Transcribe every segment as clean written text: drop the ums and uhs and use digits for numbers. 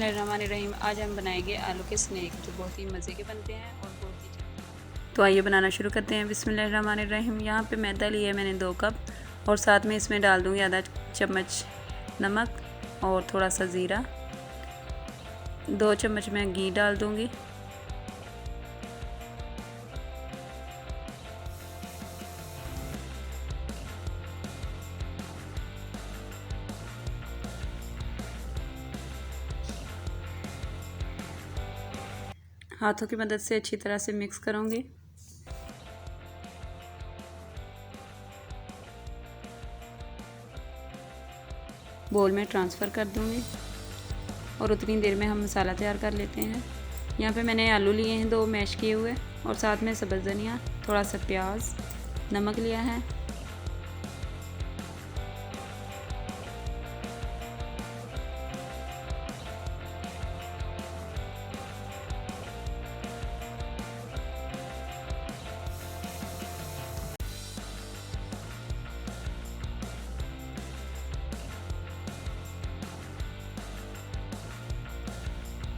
बिस्मिल्लाहिर्रहमानिर्रहीम। आज हम बनाएंगे आलू के स्नैक जो बहुत ही मज़े के बनते हैं और बहुत ही। तो आइए बनाना शुरू करते हैं। बिस्मिल्लाहिर्रहमानिर्रहीम। यहाँ पे मैदा लिया है मैंने 2 कप और साथ में इसमें डाल दूँगी आधा चम्मच नमक और थोड़ा सा ज़ीरा। 2 चम्मच मैं घी डाल दूँगी। हाथों की मदद से अच्छी तरह से मिक्स करूँगी। बोल में ट्रांसफ़र कर दूँगी और उतनी देर में हम मसाला तैयार कर लेते हैं। यहाँ पे मैंने आलू लिए हैं 2 मैश किए हुए और साथ में सब्ज़ धनिया, थोड़ा सा प्याज, नमक लिया है।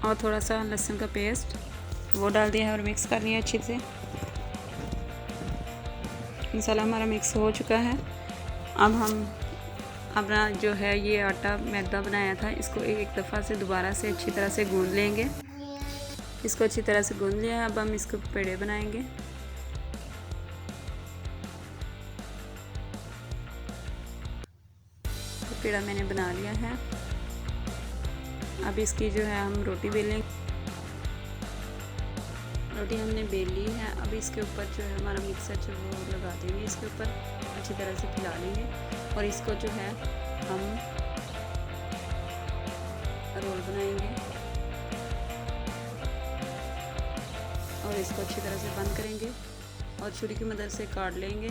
और थोड़ा सा लहसुन का पेस्ट वो डाल दिया है और मिक्स कर लिया अच्छे से। मसाला हमारा मिक्स हो चुका है। अब हम अपना जो है ये आटा मैदा बनाया था इसको एक दफ़ा से दोबारा से अच्छी तरह से गूंद लेंगे। इसको अच्छी तरह से गूंद लिया है। अब हम इसको पेड़े बनाएंगे। तो पेड़ा मैंने बना लिया है। अब इसकी जो है हम रोटी बेलेंगे। रोटी हमने बेल ली है। अब इसके ऊपर जो है हमारा मिक्सर जो वो लगा देंगे, इसके ऊपर अच्छी तरह से फैला लेंगे और इसको जो है हम रोल बनाएंगे और इसको अच्छी तरह से बंद करेंगे और छुरी की मदद से काट लेंगे।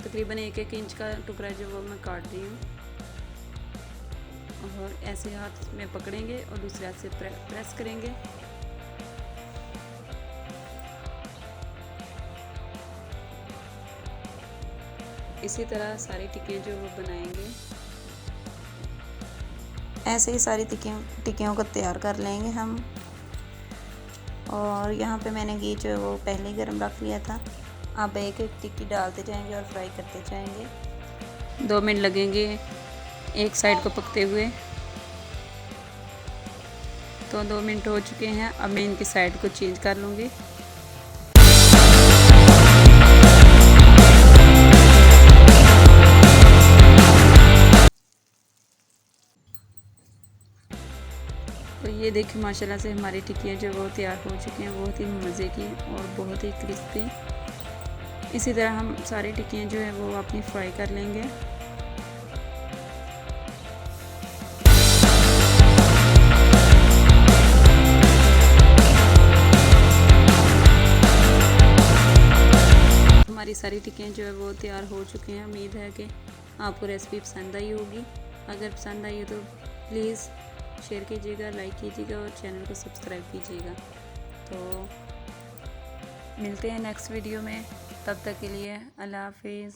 तकरीबन 1-1 इंच का टुकड़ा जो वो मैं काट रही हूँ और ऐसे हाथ में पकड़ेंगे और दूसरे हाथ से प्रेस करेंगे। इसी तरह सारी टिक्कियाँ जो वो बनाएंगे। ऐसे ही सारी टिक्कियों को तैयार कर लेंगे हम। और यहाँ पे मैंने घी जो वो पहले ही गर्म रख लिया था। अब एक एक टिक्की डालते जाएंगे और फ्राई करते जाएंगे। 2 मिनट लगेंगे एक साइड को पकते हुए। तो 2 मिनट हो चुके हैं। अब मैं इनकी साइड को चेंज कर लूँगी। तो ये देखिए माशाल्लाह से हमारी टिक्कियाँ जो वो तैयार हो चुकी हैं, बहुत ही मज़े की और बहुत ही क्रिस्पी। इसी तरह हम सारी टिक्कियाँ जो है वो अपनी फ्राई कर लेंगे। हमारी सारी टिक्कियाँ जो है वो तैयार हो चुकी हैं। उम्मीद है कि आपको रेसिपी पसंद आई होगी। अगर पसंद आई हो तो प्लीज़ शेयर कीजिएगा, लाइक कीजिएगा और चैनल को सब्सक्राइब कीजिएगा। तो मिलते हैं नेक्स्ट वीडियो में। तब तक के लिए अल्लाह हाफिज़।